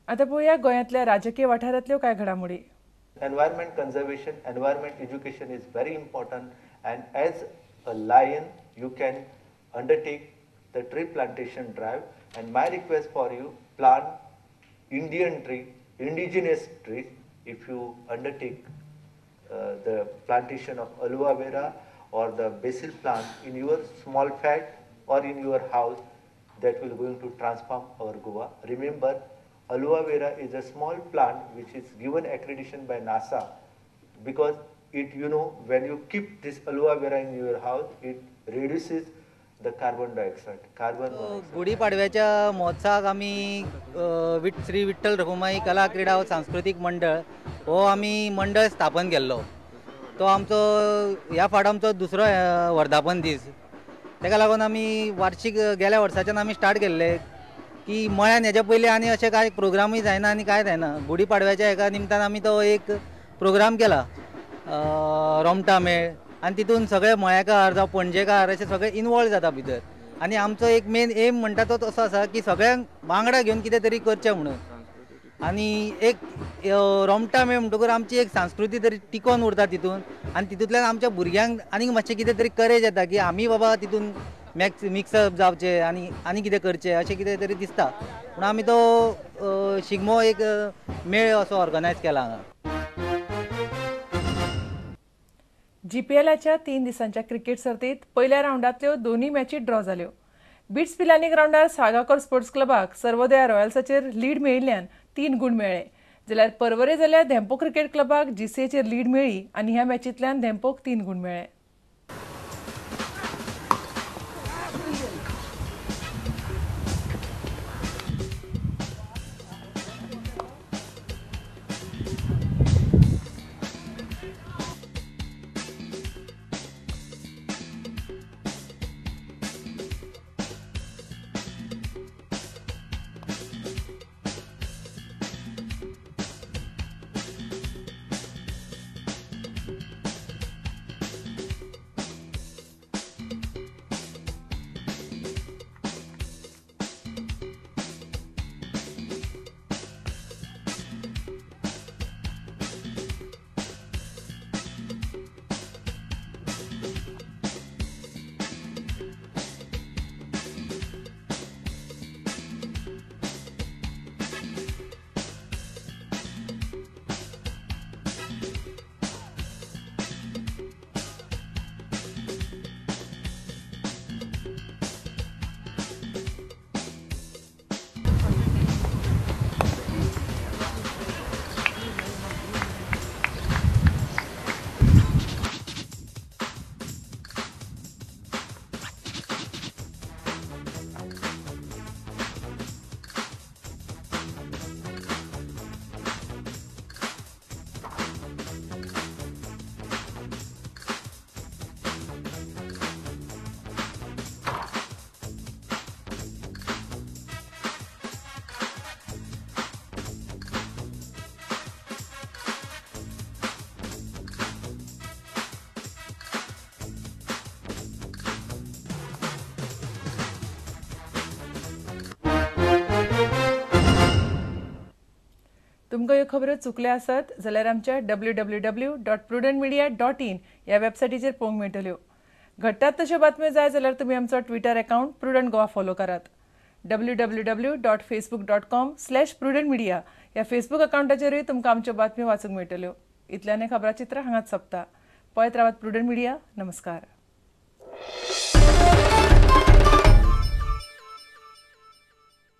आता पळोवया गोंयांतल्या राजकीय वाठारांतल्यो कांय घडामोडी. Environment conservation, environment education is very important, and as a lion you can undertake the tree plantation drive, and my request for you, plant Indian tree, indigenous trees. If you undertake the plantation of aloe vera or the basil plant in your small flat or in your house, that will going to transform our Goa. Remember, aloe vera is a small plant which is given accreditation by NASA because it, when you keep this aloe vera in your house, it reduces the carbon dioxide. गुढी पाडव्याच्या महोत्सवाक आमी श्री विठ्ठल रखुमाई कला क्रीडा व सांस्कृतिक मंडळ हो आमी मंडळ स्थापन केल्लो. तो आमचो ह्या फावट आमचो दुसरो वर्धापन दीस. ताका लागून आमी वार्षिक गेल्या वर्साच्यान आमी स्टार्ट केल्ले की मळ्यान हेच्या पयलीं आनी अशें कांय प्रोग्रामूय जायना आनी कांय जायना. गुढी पाडव्याच्या एका निमतान आमी तो एक प्रोग्राम केला रोमटा मेळ, आनी तितून सगळे मळ्याकार जावं पणजेकार अशे सगळे इनवॉल्व जाता भितर. आनी आमचो एक मेन एम म्हणटा तो असो आसा की सगळ्यांक वांगडा घेवन कितें तरी करचें म्हणून. आनी एक रोमटा मेळ म्हणटकूच आमची एक संस्कृती तरी टिकोवन उरता तितून, आनी तितूंतल्यान आमच्या भुरग्यांक आनीक मातशें कितें तरी करेज येता की आमी बाबा तितून मिक्सअप जावचे आनी कितें करचें अशें कितें तरी दिसता. म्हणून आमी तो शिगमो एक मेळ असो ऑर्गनायज केला हांगा. GPLच्या 3 दिसांच्या क्रिकेट सर्तीत पयल्या राउंडांतल्यो दोनूय मॅची ड्रॉ जाल्यो. बिट्स पिलानी ग्राउंडार साळगांवकर स्पोर्ट्स क्लबाक सर्वोदया रॉयल्साचेर लीड मेळिल्ल्यान 3 गूण मेळ्ळे, जाल्यार परवरे जाल्ल्या धेंपो क्रिकेट क्लबाक GCAचेर लीड मेळ्ळी आनी ह्या मॅचींतल्यान धेंपोक 3 गूण मेळ्ळे. तुमकां ह्यो खबरो चुकल्यो आसत जाल्यार आमच्या www.prudentmedia.in ह्या वेबसायटीचेर पळोवंक मेळटल्यो. घडटात तश्यो बातम्यो जाय जाल्यार तुमी आमचो Twitter account prudent Goa follow करात. www.facebook.com/prudentmedia ह्या फेसबूक अकाउंटाचेरूय तुमकां आमच्यो बातम्यो वाचूंक मेळटल्यो. इतल्यान खबराचित्र हांगाच सोंपता. पळयत रावात प्रुडंट मिडिया. नमस्कार.